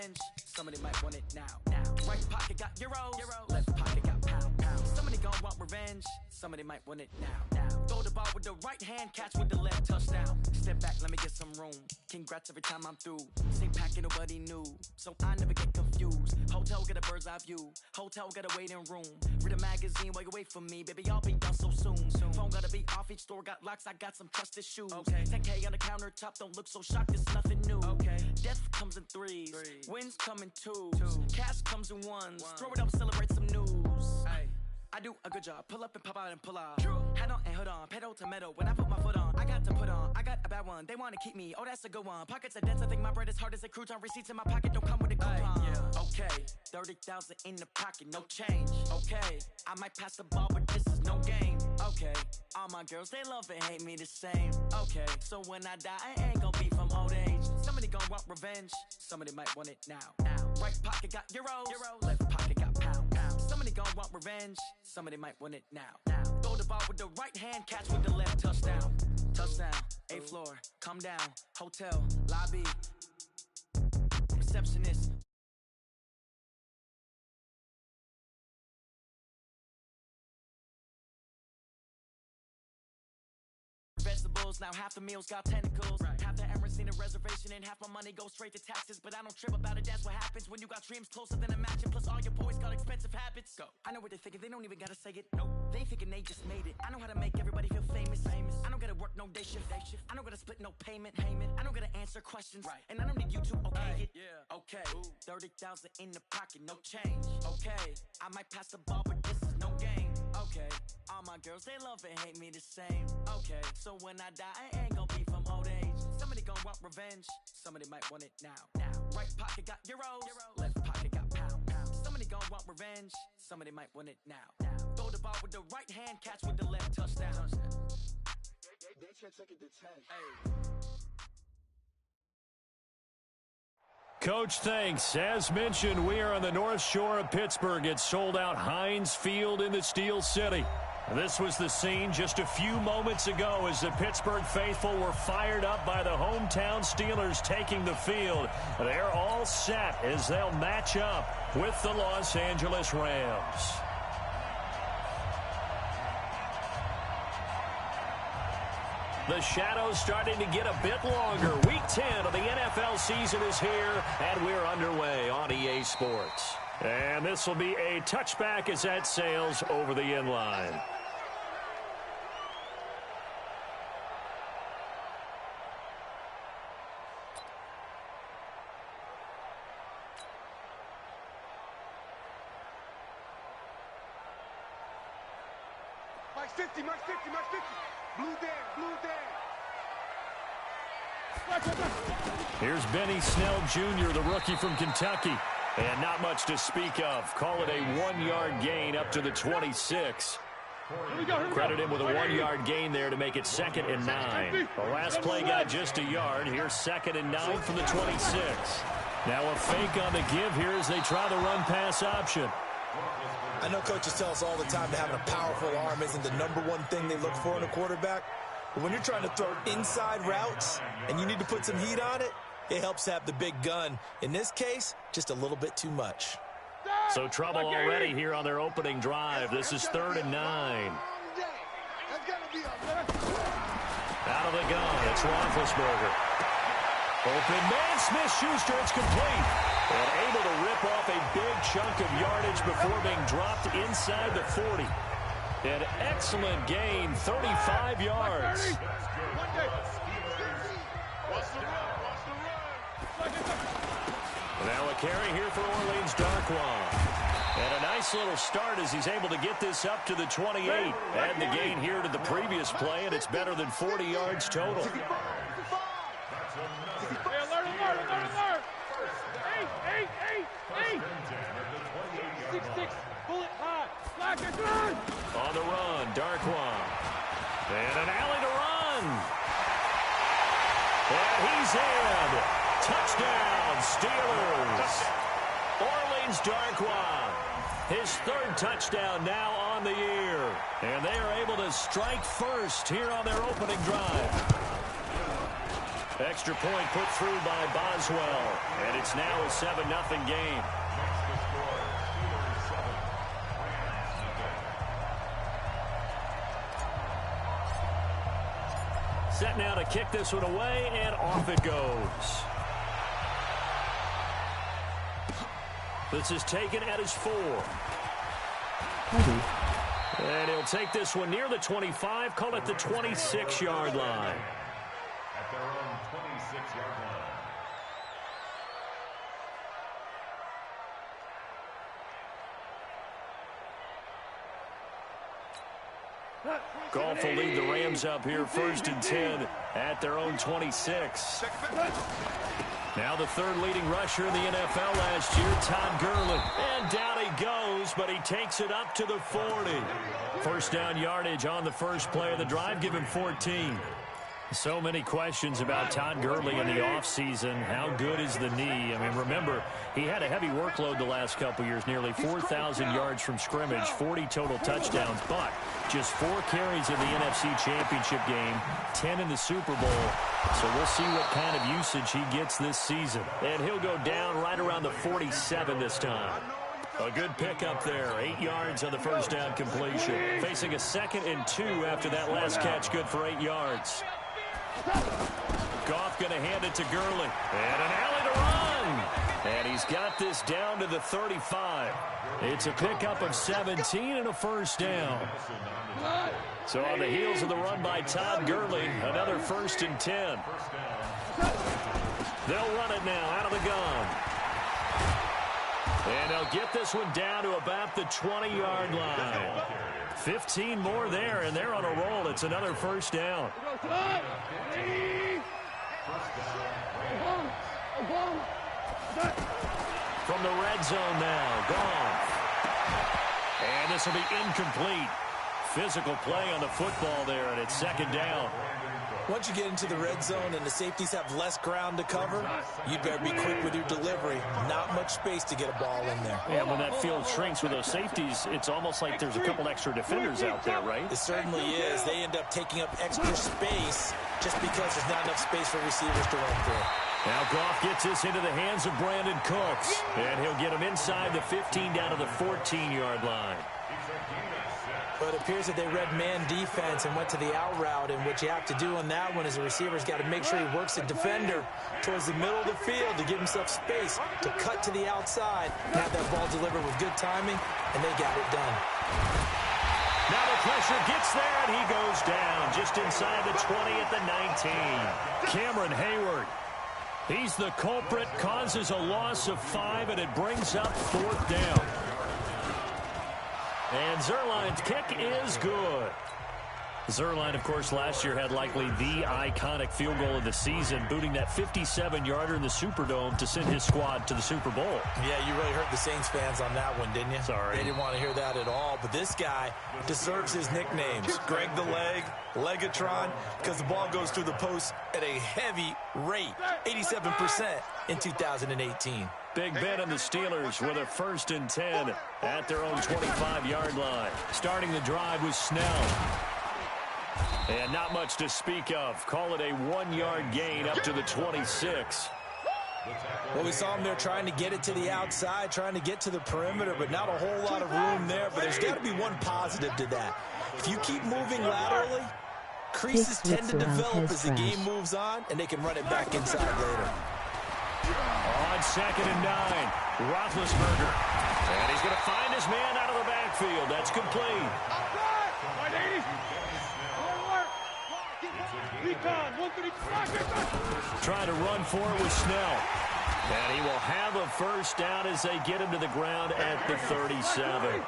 revenge. Somebody might want it now. Right pocket got euros. Left pocket got pound. Somebody gon' want revenge. Somebody might want it now. Throw the ball with the right hand, catch with the left, touchdown. Step back, let me get some room. Congrats every time I'm through. Same packet, nobody knew, so I never get confused. Hotel get a bird's eye view. Hotel got a waiting room. Read a magazine while you wait for me, baby. I'll be done so soon. Phone gotta be off. Each store got locks. I got some trusted shoes. 10K on the countertop. Don't look so shocked. It's nothing new. Death comes in threes. Wins come in twos. Cash comes in ones. Throw it up, celebrate some news. I do a good job. Pull up and pop out and pull out. Hat on and hood on. Pedal to metal. When I put my foot on, I got to put on. I got a bad one. They want to keep me. Oh, that's a good one. Pockets are dense. I think my bread is hard as a crouton. Receipts in my pocket don't come with a coupon. Okay, 30,000 in the pocket, no change. Okay, I might pass the ball, but this is no game. Okay, all my girls, they love and hate me the same. Okay, so when I die, I ain't gonna be from old age. Somebody gon' want revenge. Somebody might want it now. Right pocket got euros. Left pocket got pound. Somebody gon' want revenge. Somebody might want it now. Throw the ball with the right hand, catch with the left, touchdown. Touchdown, 8th floor, come down. Hotel, lobby, receptionist. Vegetables, now half the meals got tentacles. Half the Emirates need a reservation and half my money goes straight to taxes. But I don't trip about it, that's what happens when you got dreams closer than a matching. Plus all your boys got expensive habits. Go. I know what they're thinking, they don't even gotta say it. Nope. They thinking they just made it. I know how to make everybody feel famous. I don't gotta work no day shift. I don't gotta split no payment. I don't gotta answer questions. And I don't need you to okay it. Okay. 30,000 in the pocket, no change. Okay. I might pass the ball, but this is no game. Okay, all my girls, they love and hate me the same. Okay, so when I die, I ain't gonna be from old age. Somebody gon' want revenge. Somebody might want it now. Right pocket got euros. Left pocket got pound. Somebody gon' want revenge. Somebody might want it now. Throw the ball with the right hand, catch with the left, touchdown. They took it to 10. Coach, thanks. As mentioned, we are on the North Shore of Pittsburgh. It's sold out Heinz Field in the Steel City. This was the scene just a few moments ago as the Pittsburgh faithful were fired up by the hometown Steelers taking the field. They're all set as they'll match up with the Los Angeles Rams. The shadow's starting to get a bit longer. Week 10 of the NFL season is here, and we're underway on EA Sports. And this will be a touchback as that sails over the end line. Mike 50, Mike 50, Mike 50. Blue Dan, blue Dan. Here's Benny Snell Jr., the rookie from Kentucky. And not much to speak of. Call it a 1-yard gain up to the 26. Credit him with a 1-yard gain there to make it 2nd and 9. The last play got just a yard. Here's 2nd and 9 from the 26. Now a fake on the give here as they try the run-pass option. I know coaches tell us all the time that having a powerful arm isn't the #1 thing they look for in a quarterback. But when you're trying to throw inside routes and you need to put some heat on it, it helps have the big gun. In this case, just a little bit too much. So trouble already here on their opening drive. This is 3rd and 9. Out of the gun, it's Roethlisberger. Open man, Smith-Schuster, it's complete. And able to rip off a big chunk of yardage before being dropped inside the 40. An excellent gain, 35 yards. Now a carry here for Orleans Darkwan. And a nice little start as he's able to get this up to the 28. Add the gain here to the previous play, and it's better than 40 yards total. Alert. 8. 6. Pull it high. On the run, Darkwan. And an alley to run. And he's in. Touchdown, Steelers. Orleans Darkwan. His 3rd touchdown now on the year. And they are able to strike first here on their opening drive. Extra point put through by Boswell. And it's now a 7-0 game. Set now to kick this one away, and off it goes. This is taken at his 4. And he'll take this one near the 25, call it the 26-yard line. At their own 26-yard line. Goff will lead the Rams up here 1st and 10 at their own 26. Now the third leading rusher in the NFL last year, Todd Gurley. And down he goes, but he takes it up to the 40. First down yardage on the first play of the drive, give him 14. So many questions about Todd Gurley in the offseason. How good is the knee? I mean, remember, he had a heavy workload the last couple years, nearly 4,000 yards from scrimmage, 40 total touchdowns, but just 4 carries in the NFC Championship game, 10 in the Super Bowl. So we'll see what kind of usage he gets this season. And he'll go down right around the 47 this time. A good pickup there, 8 yards on the first down completion. Facing a 2nd and 2 after that last catch, good for 8 yards. Goff going to hand it to Gurley. And an alley to run. And he's got this down to the 35. It's a pickup of 17 and a first down. So on the heels of the run by Todd Gurley, another 1st and 10. They'll run it now out of the gun. And they'll get this one down to about the 20-yard line. 15 more there, and they're on a roll. It's another first down. From the red zone now, Goff. And this will be incomplete. Physical play on the football there, and it's 2nd down. Once you get into the red zone and the safeties have less ground to cover, you'd better be quick with your delivery. Not much space to get a ball in there. Yeah, when that field shrinks with those safeties, it's almost like there's a couple extra defenders out there, right? It certainly is. They end up taking up extra space just because there's not enough space for receivers to run through. Now Goff gets this into the hands of Brandon Cooks, and he'll get him inside the 15 down to the 14-yard line. But it appears that they read man defense and went to the out route, and what you have to do on that one is the receiver's got to make sure he works the defender towards the middle of the field to give himself space to cut to the outside and have that ball delivered with good timing, and they got it done. Now the pressure gets there, and he goes down just inside the 20 at the 19. Cameron Hayward, he's the culprit, causes a loss of 5, and it brings up 4th down. And Zuerlein's kick is good. Zuerlein, of course, last year had likely the iconic field goal of the season, booting that 57-yarder in the Superdome to send his squad to the Super Bowl. Yeah, you really hurt the Saints fans on that one, didn't you? Sorry. They didn't want to hear that at all. But this guy deserves his nicknames. Greg the Leg, Legatron, because the ball goes through the post at a heavy rate, 87% in 2018. Big Ben and the Steelers with a 1st and 10 at their own 25-yard line. Starting the drive was Snell. And not much to speak of. Call it a 1-yard gain up to the 26. Well, we saw him there trying to get it to the outside, trying to get to the perimeter, but not a whole lot of room there. But there's got to be one positive to that. If you keep moving laterally, creases tend to develop as the game moves on, and they can run it back inside later. On 2nd and 9, Roethlisberger. And he's going to find his man out of the backfield. That's complete. Trying to run for it with Snell. And he will have a first down as they get him to the ground at the 37.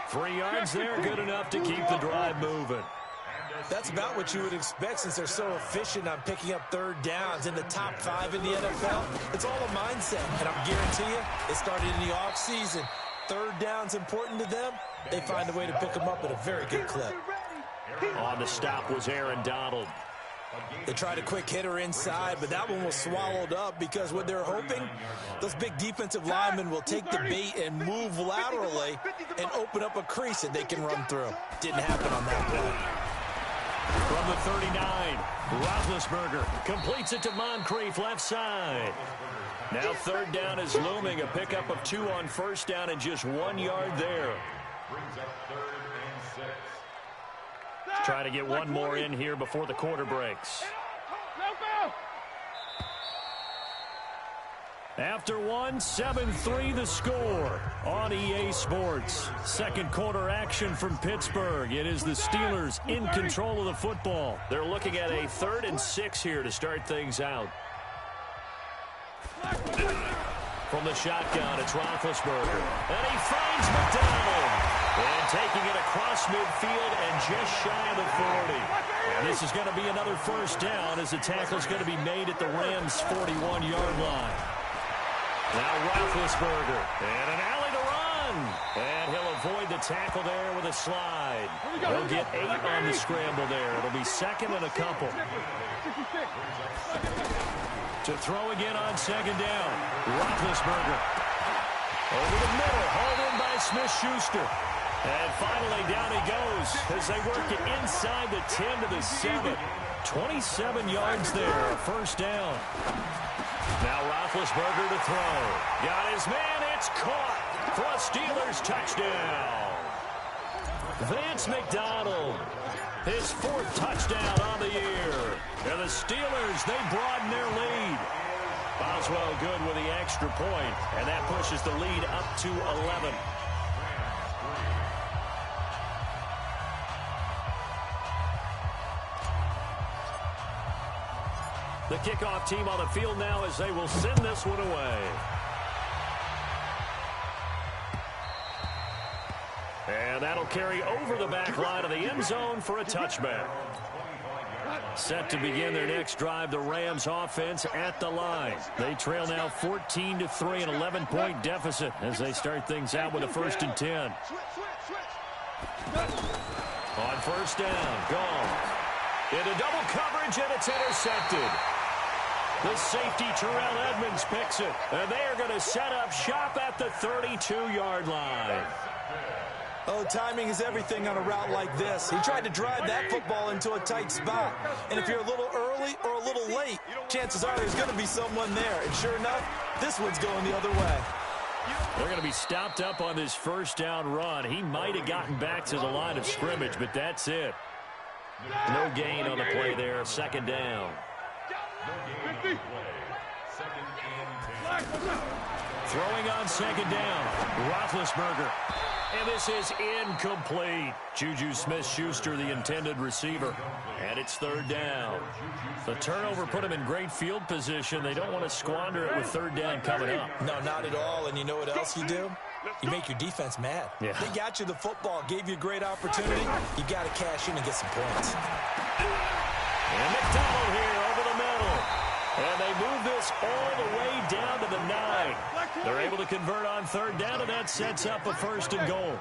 3 yards there, good enough to keep the drive moving. That's about what you would expect since they're so efficient on picking up 3rd downs in the top 5 in the NFL. It's all a mindset, and I guarantee you, it started in the offseason. 3rd down's important to them. They find a way to pick them up at a very good clip. On the stop was Aaron Donald. They tried a quick hitter inside, but that one was swallowed up because what they're hoping, those big defensive linemen will take the bait and move laterally and open up a crease that they can run through. Didn't happen on that play. From from the 39. Roethlisberger completes it to Moncrief left side. Now third down is looming. A pickup of 2 on first down and just 1 yard there. Brings up 3rd and 6. Try to get one more in here before the quarter breaks. After one, 7-3 the score on EA Sports. Second quarter action from Pittsburgh. It is the Steelers in control of the football. They're looking at a 3rd and 6 here to start things out. From the shotgun, it's Roethlisberger. And he finds McDonald. And taking it across midfield and just shy of the 40. And this is going to be another first down as the tackle is going to be made at the Rams' 41-yard line. Now Roethlisberger, and an alley to run. And he'll avoid the tackle there with a slide. He'll get 8 on the scramble there. It'll be 2nd and a couple. To throw again on 2nd down. Roethlisberger. Over the middle, hauled in by Smith-Schuster. And finally down he goes as they work it inside the 10 to the 7. 27 yards there, a first down. Now Roethlisberger to throw. Got his man, it's caught for a Steelers touchdown. Vance McDonald, his 4th touchdown on the year. And the Steelers, they broaden their lead. Boswell good with the extra point, and that pushes the lead up to 11. The kickoff team on the field now as they will send this one away. And that'll carry over the back line of the end zone for a touchback. Set to begin their next drive, the Rams offense at the line. They trail now 14-3, an 11-point deficit as they start things out with a 1st and 10. On first down, gone. Into double coverage, and it's intercepted. The safety, Terrell Edmonds, picks it. And they are going to set up shop at the 32-yard line. Oh, timing is everything on a route like this. He tried to drive that football into a tight spot. And if you're a little early or a little late, chances are there's going to be someone there. And sure enough, this one's going the other way. They're going to be stopped up on this first down run. He might have gotten back to the line of scrimmage, but that's it. No gain on the play there, 2nd down. Throwing on 2nd down, Roethlisberger. And this is incomplete. Juju Smith-Schuster, the intended receiver. And it's 3rd down. The turnover put him in great field position. They don't want to squander it with 3rd down coming up. No, not at all. And you know what else you do? You make your defense mad. Yeah. They got you the football, gave you a great opportunity. You got to cash in and get some points. And McDonald here over the middle. And they move this all the way down to the 9. They're able to convert on 3rd down, and that sets up a 1st and goal.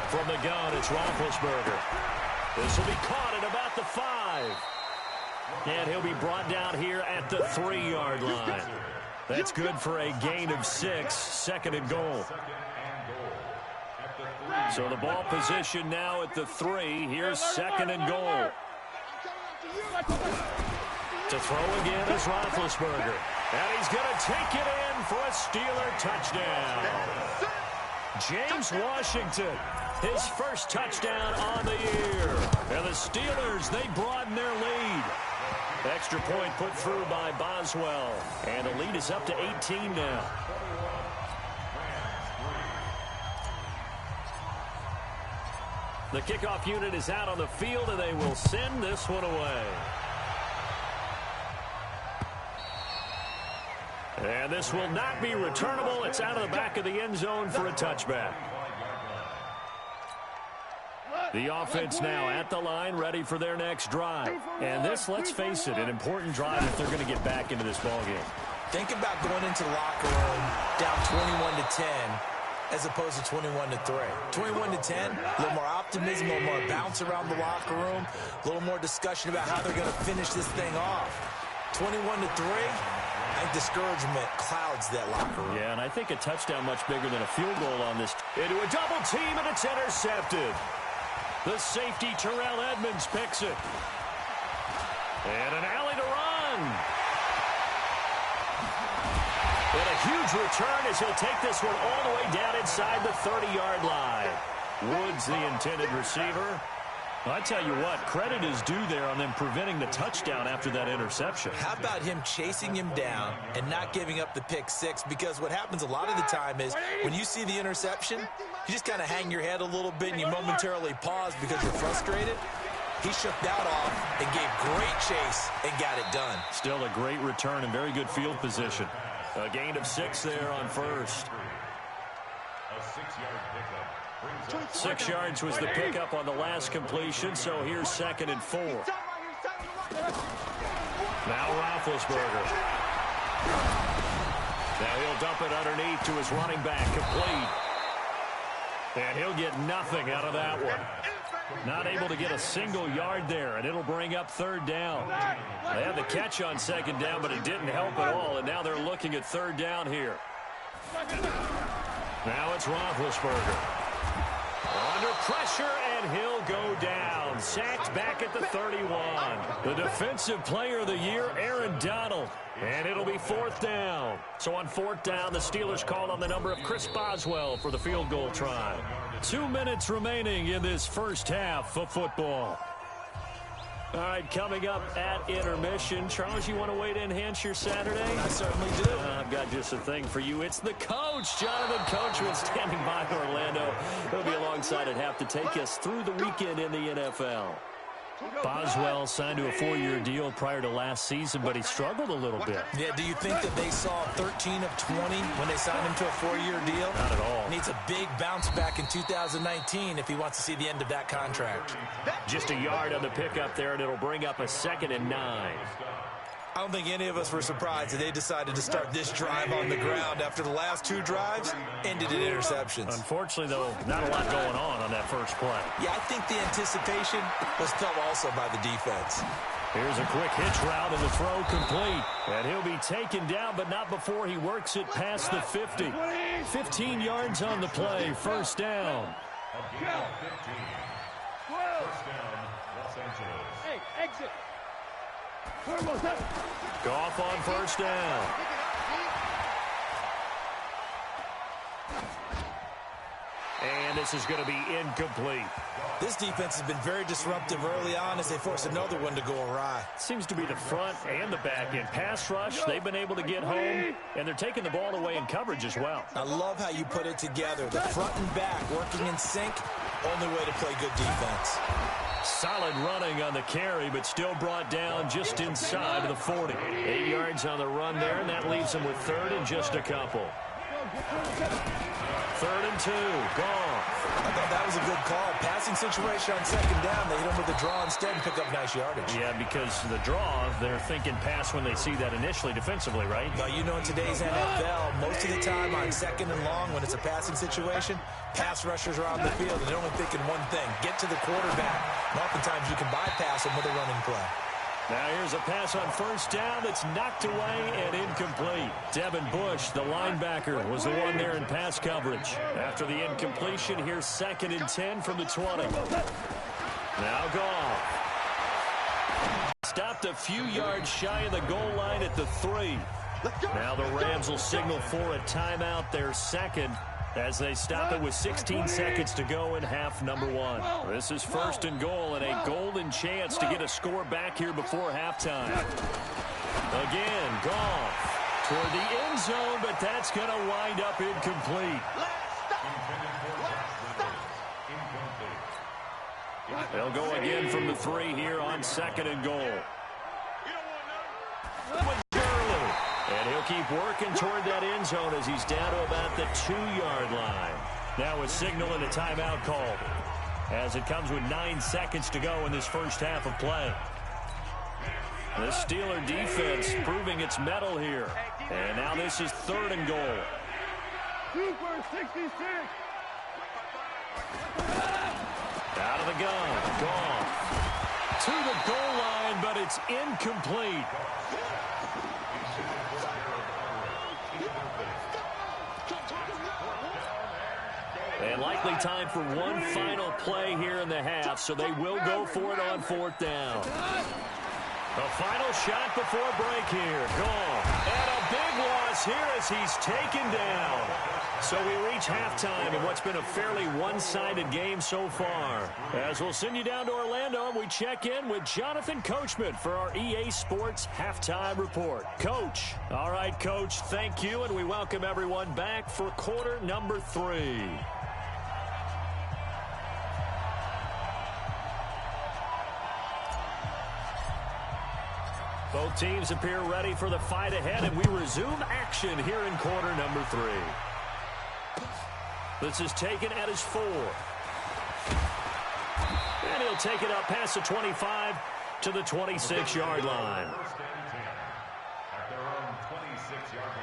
From the gun, it's Roethlisberger. This will be caught at about the 5. And he'll be brought down here at the 3-yard line. That's good for a gain of 6, 2nd and goal. So the ball position now at the 3. Here's 2nd and goal. To throw again is Roethlisberger. And he's going to take it in for a Steeler touchdown. James Washington, his 1st touchdown on the year. And the Steelers, they broaden their lead. Extra point put through by Boswell. And the lead is up to 18 now. The kickoff unit is out on the field, and they will send this one away. And this will not be returnable. It's out of the back of the end zone for a touchback. The offense now at the line, ready for their next drive. And this, let's face it, an important drive if they're going to get back into this ballgame. Think about going into the locker room down 21-10 as opposed to 21-3. 21-10, a little more optimism, a little more bounce around the locker room, a little more discussion about how they're going to finish this thing off. 21-3, I think discouragement clouds that locker room. Yeah, and I think a touchdown much bigger than a field goal on this. Into a double team, and it's intercepted. The safety, Terrell Edmonds, picks it. And an alley to run. And a huge return as he'll take this one all the way down inside the 30-yard line. Woods, the intended receiver. Well, I tell you what, credit is due there on them preventing the touchdown after that interception. How about him chasing him down and not giving up the pick six? Because what happens a lot of the time is when you see the interception, you just kind of hang your head a little bit and you momentarily pause because you're frustrated. He shook that off and gave great chase and got it done. Still a great return and very good field position. A gain of 6 there on first. A 6-yard pickup. 6 yards was the pickup on the last completion, so here's 2nd and 4. Now Roethlisberger. Now he'll dump it underneath to his running back, complete. And he'll get nothing out of that one. Not able to get a single yard there, and it'll bring up 3rd down. They had the catch on 2nd down, but it didn't help at all, and now they're looking at 3rd down here. Now it's Roethlisberger. Under pressure, and he'll go down. Sacked back at the 31. The defensive player of the year, Aaron Donald. And it'll be 4th down. So on 4th down, the Steelers call on the number of Chris Boswell for the field goal try. 2 minutes remaining in this first half of football. All right, coming up at intermission. Charles, you want to wait to enhance your Saturday? I certainly do. I've got just a thing for you. It's the coach, Jonathan Coachman, standing by Orlando. He'll be alongside at half to take us through the weekend in the NFL. Boswell signed to a 4-year deal prior to last season, but he struggled a little bit. Yeah, do you think that they saw 13 of 20 when they signed him to a 4-year deal? Not at all. Needs a big bounce back in 2019 if he wants to see the end of that contract. Just a yard on the pickup there, and it'll bring up a 2nd and 9. I don't think any of us were surprised that they decided to start this drive on the ground after the last 2 drives ended in interceptions. Unfortunately, though, not a lot going on that first play. Yeah, I think the anticipation was felt also by the defense. Here's a quick hitch route and the throw complete. And he'll be taken down, but not before he works it past the 50. 15 yards on the play, 1st down. A gain of 15. 1st down, Los Angeles. Hey, exit. Goff on 1st down. And this is going to be incomplete. This defense has been very disruptive early on as they force another one to go awry. Seems to be the front and the back end. Pass rush, they've been able to get home, and they're taking the ball away in coverage as well. I love how you put it together. The front and back working in sync, only way to play good defense. Solid running on the carry, but still brought down just inside of the 40. 8 yards on the run there, and that leaves them with 3rd and just a couple. 3rd and 2, Goff. I thought that was a good call. Passing situation on 2nd down. They hit him with a draw instead and pick up nice yardage. Yeah, because the draw, they're thinking pass when they see that initially defensively, right? But you know, in today's NFL, most of the time on 2nd and long, when it's a passing situation, pass rushers are on the field, and they're only thinking one thing, get to the quarterback. And oftentimes you can bypass him with a running play. Now here's a pass on 1st down that's knocked away and incomplete. Devin Bush, the linebacker, was the one there in pass coverage. After the incompletion, here's 2nd and 10 from the 20. Now Goff. Stopped a few yards shy of the goal line at the 3. Now the Rams will signal for a timeout, their 2nd, as they stop it with 16 seconds to go in half number 1. This is 1st and goal and a golden chance to get a score back here before halftime. Again, Goff toward the end zone, but that's going to wind up incomplete. They'll go again from the 3 here on 2nd and goal. And he'll keep working toward that end zone as he's down to about the 2-yard line. Now a signal and a timeout called as it comes with 9 seconds to go in this first half of play. The Steeler defense proving its mettle here. And now this is 3rd and goal. Super 66. Out of the gun. Gone. To the goal line, but it's incomplete. And likely time for one final play here in the half, so they will go for it on 4th down. A final shot before break here. Gone. And a big loss here as he's taken down. So we reach halftime in what's been a fairly one-sided game so far. As we'll send you down to Orlando, we check in with Jonathan Coachman for our EA Sports Halftime Report. Coach. All right, Coach, thank you, and we welcome everyone back for quarter number 3. Both teams appear ready for the fight ahead, and we resume action here in quarter number 3. This is taken at his 4. And he'll take it up past the 25 to the 26-yard line. At their own 26-yard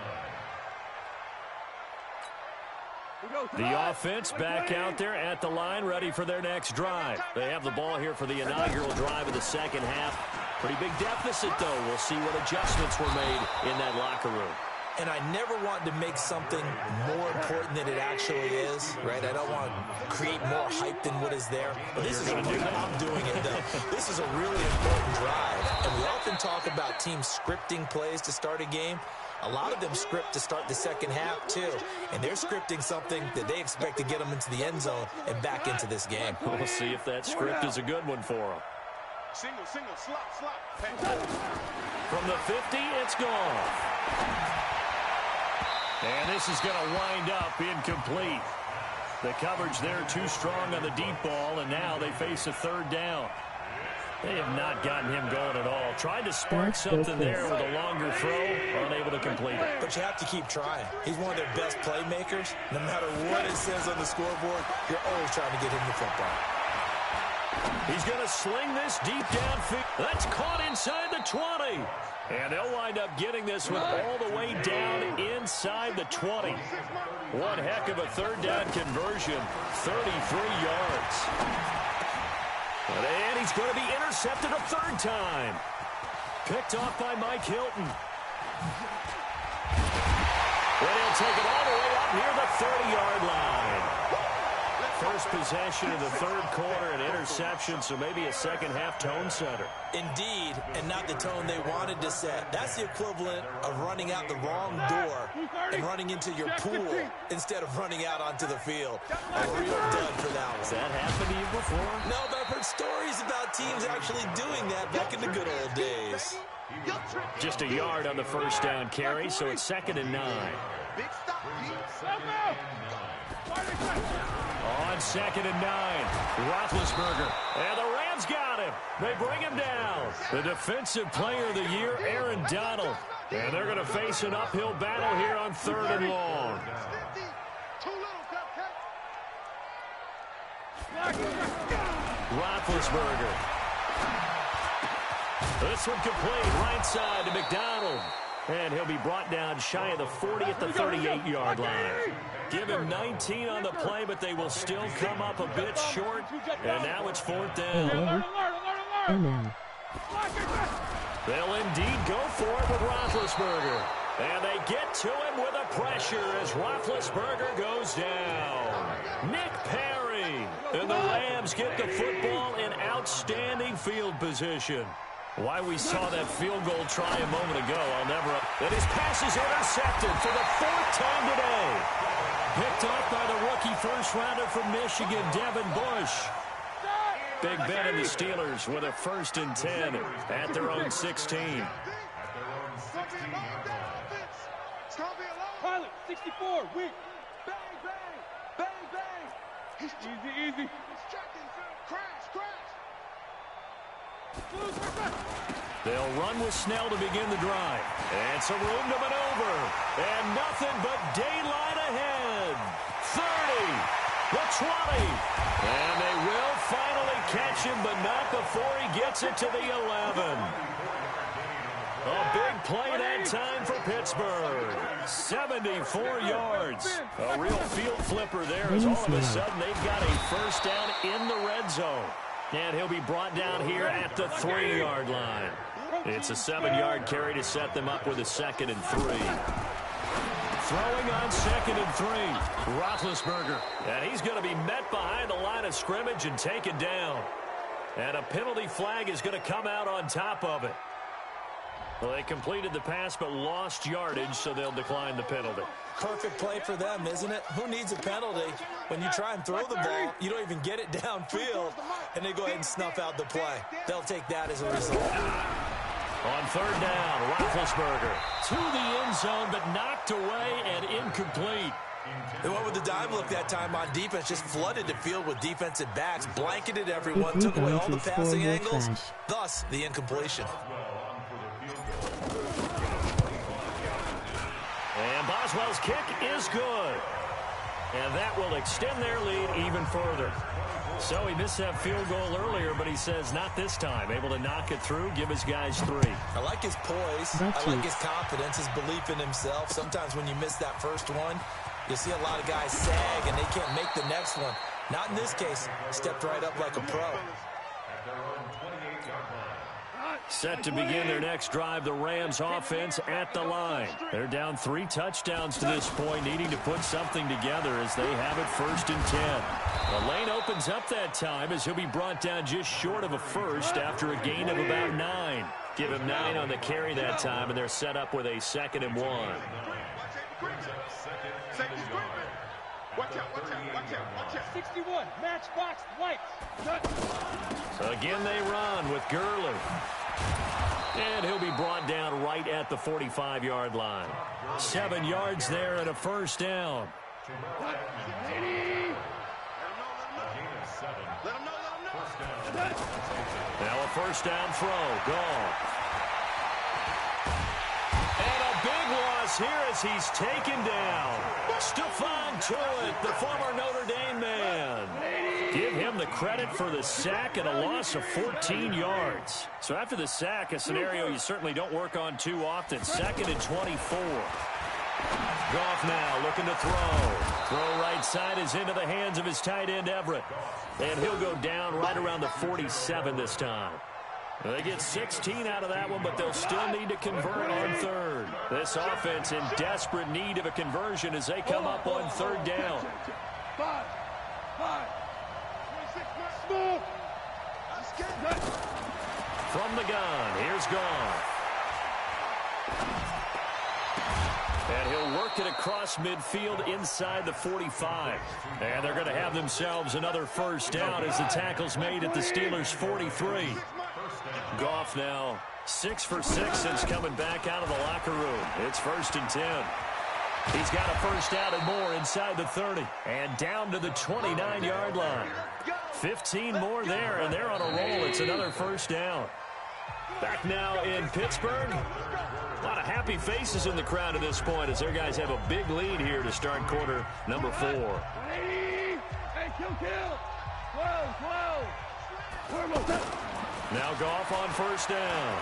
line. The offense back out there at the line, ready for their next drive. They have the ball here for the inaugural drive of the second half. Pretty big deficit, though. We'll see what adjustments were made in that locker room. And I never want to make something more important than it actually is, right? I don't want to create more hype than what is there. But this is I'm doing it, though. This is a really important drive. And we often talk about teams scripting plays to start a game. A lot of them script to start the second half, too. And they're scripting something that they expect to get them into the end zone and back into this game. We'll see if that script is a good one for them. Single, slot. From the 50, it's gone. And this is going to wind up incomplete. The coverage there too strong on the deep ball, and now they face a 3rd down. They have not gotten him going at all. Tried to spark something there with a longer throw, unable to complete it. But you have to keep trying. He's one of their best playmakers. No matter what it says on the scoreboard, you're always trying to get him the football. He's going to sling this deep downfield. That's caught inside the 20. And they'll wind up getting this one all the way down inside the 20. One heck of a 3rd down conversion, 33 yards. And he's going to be intercepted a 3rd time. Picked off by Mike Hilton. And he'll take it all the way up near the 30-yard line. First possession of the 3rd quarter, an interception, so maybe a second-half tone setter. Indeed, and not the tone they wanted to set. That's the equivalent of running out the wrong door and running into your pool instead of running out onto the field. A real dud for that one. Has that happened to you before? No, but I've heard stories about teams actually doing that back in the good old days. Just a yard on the 1st down carry, so it's 2nd and 9. Big stop, On 2nd and 9, Roethlisberger. And the Rams got him. They bring him down. The Defensive Player of the Year, Aaron Donald. And they're going to face an uphill battle here on 3rd and long. Roethlisberger. This one complete, right side to McDonald. And he'll be brought down shy of the 40 at the 38-yard line. Give him 19 on the play, but they will still come up a bit short. And now it's 4th down. They'll indeed go for it with Roethlisberger. And they get to him with a pressure as Roethlisberger goes down. Nick Perry. And the Rams get the football in outstanding field position. Why we saw that field goal try a moment ago, I'll never... And his pass is intercepted for the 4th time today. Picked off by the rookie first-rounder from Michigan, Devin Bush. Big Ben and the Steelers with a 1st and 10 at their own 16. Pilot, 64, weak. Bang, bang, bang, bang. Easy. Crash. They'll run with Snell to begin the drive. And some room to maneuver. And nothing but daylight ahead. 30, the 20. And they will finally catch him, but not before he gets it to the 11. A big play that time for Pittsburgh. 74 yards. A real field flipper there as all of a sudden they've got a 1st down in the red zone. And he'll be brought down here at the 3-yard line. It's a 7-yard carry to set them up with a 2nd and 3. Throwing on 2nd and 3. Roethlisberger. And he's going to be met behind the line of scrimmage and taken down. And a penalty flag is going to come out on top of it. Well, they completed the pass but lost yardage, so they'll decline the penalty. Perfect play for them, isn't it? Who needs a penalty? When you try and throw the ball, you don't even get it downfield, and they go ahead and snuff out the play. They'll take that as a result. On 3rd down, Roethlisberger to the end zone, but knocked away and incomplete. They went with the dive look that time on defense, just flooded the field with defensive backs, blanketed everyone, took away all the passing angles, thus the incompletion. And Boswell's kick is good. And that will extend their lead even further. So he missed that field goal earlier, but he says not this time. Able to knock it through, give his guys 3. I like his poise. I like his confidence, his belief in himself. Sometimes when you miss that first one, you see a lot of guys sag and they can't make the next one. Not in this case. Stepped right up like a pro. Set to begin their next drive, the Rams offense at the line. They're down 3 touchdowns to this point, needing to put something together as they have it 1st and 10. The lane opens up that time as he'll be brought down just short of a first after a gain of about 9. Give him 9 on the carry that time, and they're set up with a 2nd and 1. Watch out. 61, matchbox, wipes. So again they run with Gurley. And he'll be brought down right at the 45-yard line. 7 yards there and a 1st down. Now a 1st down throw. Goff. And a big loss here as he's taken down. Stephon Tuitt, the former Notre Dame man. Give him the credit for the sack and a loss of 14 yards. So after the sack, a scenario you certainly don't work on too often. 2nd and 24. Goff now looking to throw. Throw right side is into the hands of his tight end, Everett. And he'll go down right around the 47 this time. They get 16 out of that one, but they'll still need to convert on 3rd. This offense in desperate need of a conversion as they come up on 3rd down. 5. From the gun, here's Goff. And he'll work it across midfield inside the 45. And they're going to have themselves another 1st down as the tackle's made at the Steelers' 43. Goff now 6 for 6 since coming back out of the locker room. It's 1st and 10. He's got a 1st down and more inside the 30. And down to the 29-yard line. 15 more there, and they're on a roll. It's another 1st down. Back now in Pittsburgh. A lot of happy faces in the crowd at this point as their guys have a big lead here to start quarter number 4. Hey, kill. 12. Now Goff on 1st down.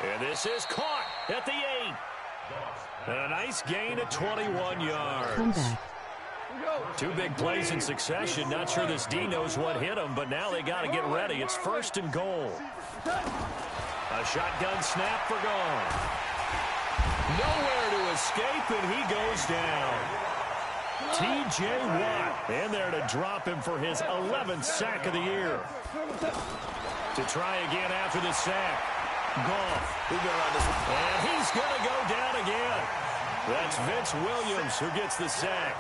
And this is caught at the 8. And a nice gain of 21 yards. 2 big plays in succession. Not sure this D knows what hit him, but now they got to get ready. It's 1st and goal. A shotgun snap for Goff. Nowhere to escape, and he goes down. T.J. Watt in there to drop him for his 11th sack of the year. To try again after the sack. Goff. And he's going to go down again. That's Vince Williams who gets the sack.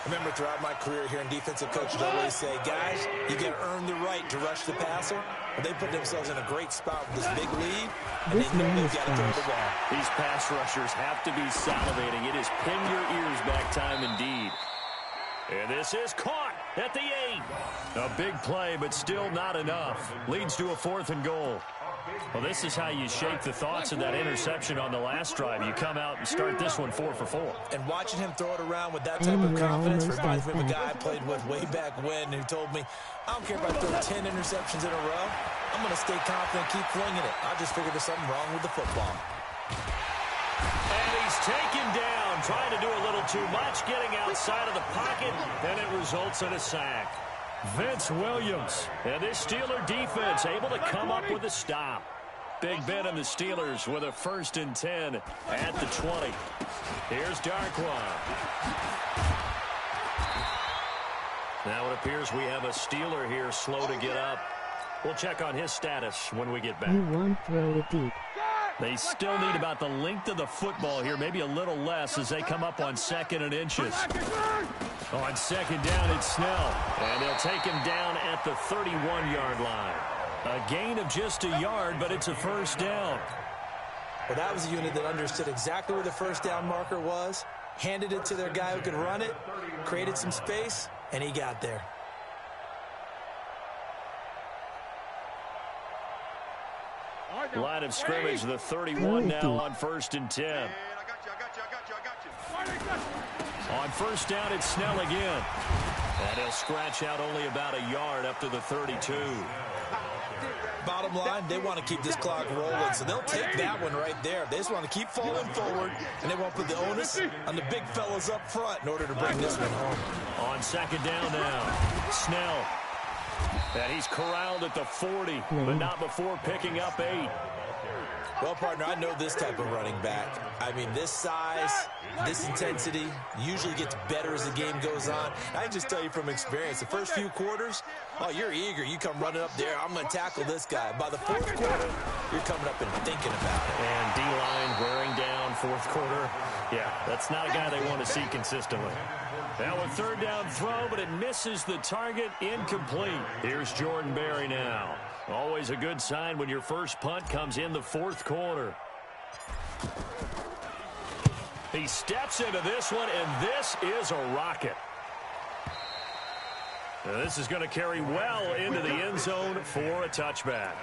Remember, throughout my career here in defensive coaches always say, guys, you got to earn the right to rush the passer. But they put themselves in a great spot with this big lead, and they know they've got to throw the ball. These pass rushers have to be salivating. It is pin your ears back time indeed. And this is caught at the 8. A big play, but still not enough. Leads to a 4th and goal. Well, this is how you shape the thoughts of that interception on the last drive. You come out and start this one 4 for 4. And watching him throw it around with that type of confidence reminds me of a guy I played with way back when who told me, I don't care if I throw 10 interceptions in a row. I'm going to stay confident, keep flinging it. I just figured there's something wrong with the football. And he's taken down, trying to do a little too much, getting outside of the pocket, and it results in a sack. Vince Williams and this Steeler defense able to come up with a stop. Big Ben and the Steelers with a 1st and 10 at the 20. Here's Darkwa. Now it appears we have a Steeler here slow to get up. We'll check on his status when we get back. You won't throw it deep. They still need about the length of the football here, maybe a little less as they come up on 2nd and inches. On 2nd down, it's Snell. And they'll take him down at the 31-yard line. A gain of just a yard, but it's a 1st down. Well, that was a unit that understood exactly where the 1st down marker was, handed it to their guy who could run it, created some space, and he got there. Line of scrimmage, the 31 now on 1st and 10. I got you. On 1st down, it's Snell again. And he'll scratch out only about a yard up to the 32. Bottom line, they want to keep this clock rolling, so they'll take that one right there. They just want to keep falling forward, and they won't put the onus on the big fellas up front in order to bring this one home. On 2nd down now, Snell. And he's corralled at the 40, but not before picking up 8. Well, partner, I know this type of running back. I mean, this size, this intensity usually gets better as the game goes on. I can just tell you from experience, the first few quarters, oh, you're eager. You come running up there, I'm going to tackle this guy. By the 4th quarter, you're coming up and thinking about it. And D-line wearing down 4th quarter. Yeah, that's not a guy they want to see consistently. Now a 3rd down throw, but it misses the target, incomplete. Here's Jordan Berry now. Always a good sign when your first punt comes in the 4th quarter. He steps into this one, and this is a rocket. Now this is going to carry well into the end zone for a touchback.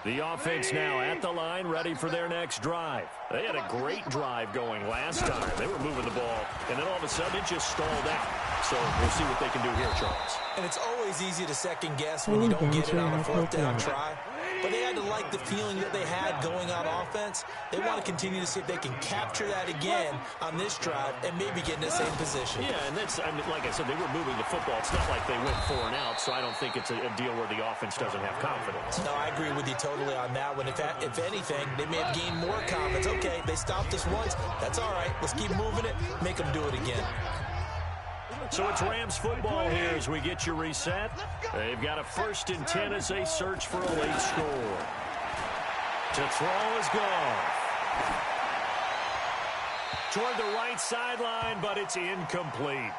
The offense now at the line, ready for their next drive. They had a great drive going last time. They were moving the ball, and then all of a sudden it just stalled out. So we'll see what they can do here, Charles. And it's always easy to second guess when you don't get it on a 4th down try. But they had to like the feeling that they had going on offense. They want to continue to see if they can capture that again on this drive and maybe get in the same position. Yeah, and that's, I mean, like I said, they were moving the football. It's not like they went 4 and out, so I don't think it's a deal where the offense doesn't have confidence. No, I agree with you totally on that one. If anything, they may have gained more confidence. Okay, they stopped us once. That's all right. Let's keep moving it. Make them do it again. So it's Rams football here as we get you reset. They've got a 1st and 10 as they search for a late score. To throw is Goff. Toward the right sideline, but it's incomplete.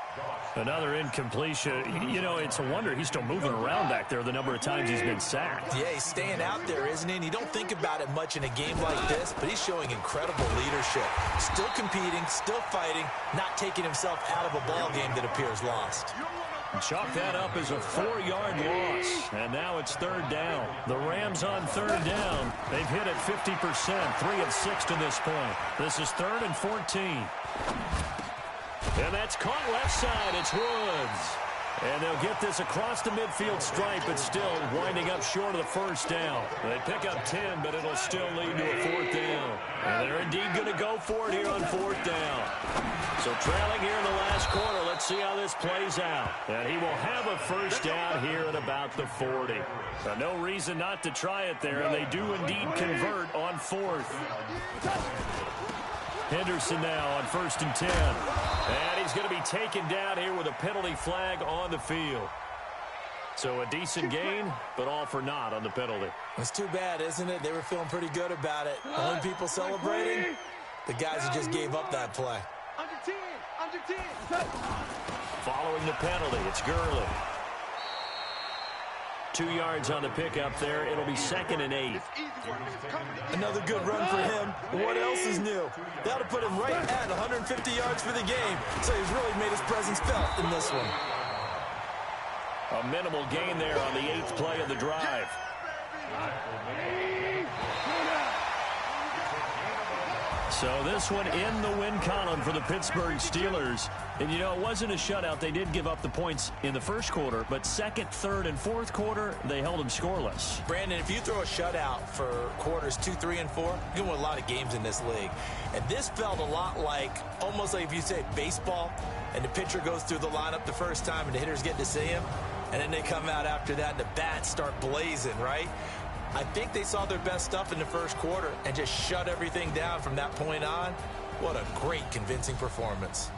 Another incompletion. You know, it's a wonder he's still moving around back there the number of times he's been sacked. Yeah, he's staying out there, isn't he? And you don't think about it much in a game like this, but he's showing incredible leadership. Still competing, still fighting, not taking himself out of a ball game that appears lost. Chalk that up as a 4-yard loss. And now it's 3rd down. The Rams on 3rd down. They've hit it 50%, 3 of 6 to this point. This is 3rd and 14. And that's caught left side. It's Woods. And they'll get this across the midfield stripe, but still winding up short of the 1st down. They pick up 10, but it'll still lead to a 4th down. And they're indeed going to go for it here on 4th down. So trailing here in the last quarter, let's see how this plays out. And he will have a 1st down here at about the 40. No reason not to try it there, and they do indeed convert on 4th. Henderson now on 1st and 10. And he's going to be taken down here with a penalty flag on the field. So a decent gain, but all for naught on the penalty. It's too bad, isn't it? They were feeling pretty good about it. Only people celebrating, the guys who just gave up that play. Under 10. Following the penalty, it's Gurley. 2 yards on the pickup there. It'll be 2nd and 8. Another good run for him. What else is new? That'll put him right at 150 yards for the game. So he's really made his presence felt in this one. A minimal gain there on the 8th play of the drive. So this one in the win column for the Pittsburgh Steelers. And, you know, it wasn't a shutout. They did give up the points in the 1st quarter, but 2nd, 3rd, and 4th quarter, they held them scoreless. Brandon, if you throw a shutout for quarters 2, 3, and 4, you can win a lot of games in this league. And this felt a lot like, almost like if you say baseball, and the pitcher goes through the lineup the first time, and the hitters get to see him, and then they come out after that, and the bats start blazing, right? I think they saw their best stuff in the first quarter and just shut everything down from that point on. What a great, convincing performance.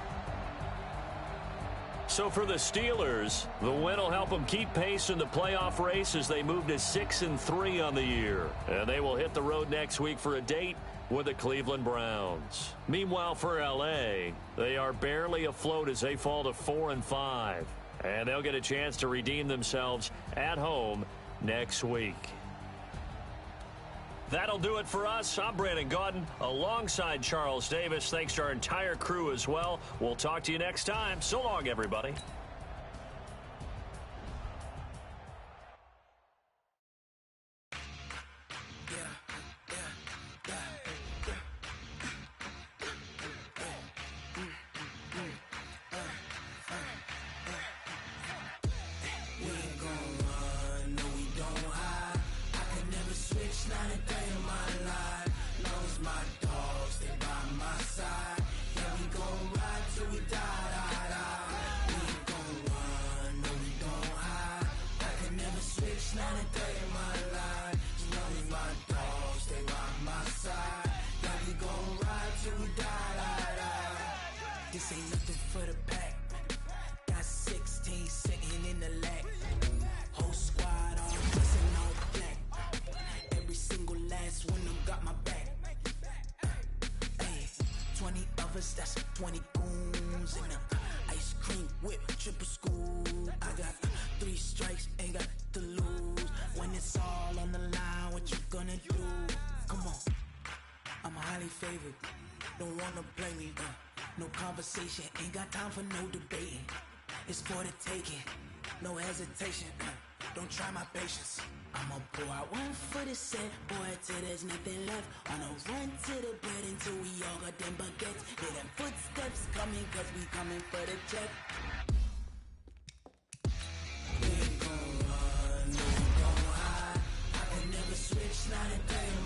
So for the Steelers, the win will help them keep pace in the playoff race as they move to 6-3 on the year. And they will hit the road next week for a date with the Cleveland Browns. Meanwhile, for L.A., they are barely afloat as they fall to 4-5. And they'll get a chance to redeem themselves at home next week. That'll do it for us. I'm Brandon Gaudin alongside Charles Davis. Thanks to our entire crew as well. We'll talk to you next time. So long, everybody. This ain't nothing for the pack. Got 16 sitting in the lap. Whole squad all dressing all black. Every single last one of them got my back. Hey, 20 of us, that's 20 goons in them. Ice cream whip, triple scoop. I got 3 strikes, ain't got to lose. When it's all on the line, what you gonna do? Come on, I'm highly favored. Don't wanna play me, no conversation, ain't got time for no debating. It's for the taking, no hesitation. Don't try my patience. I'ma pour out one for the set, boy, till there's nothing left. On a run to the bread until we all got them baguettes. Hear them footsteps coming, cause we coming for the check. We ain't gon' run, no, we gon' hide. I can never switch, not a day.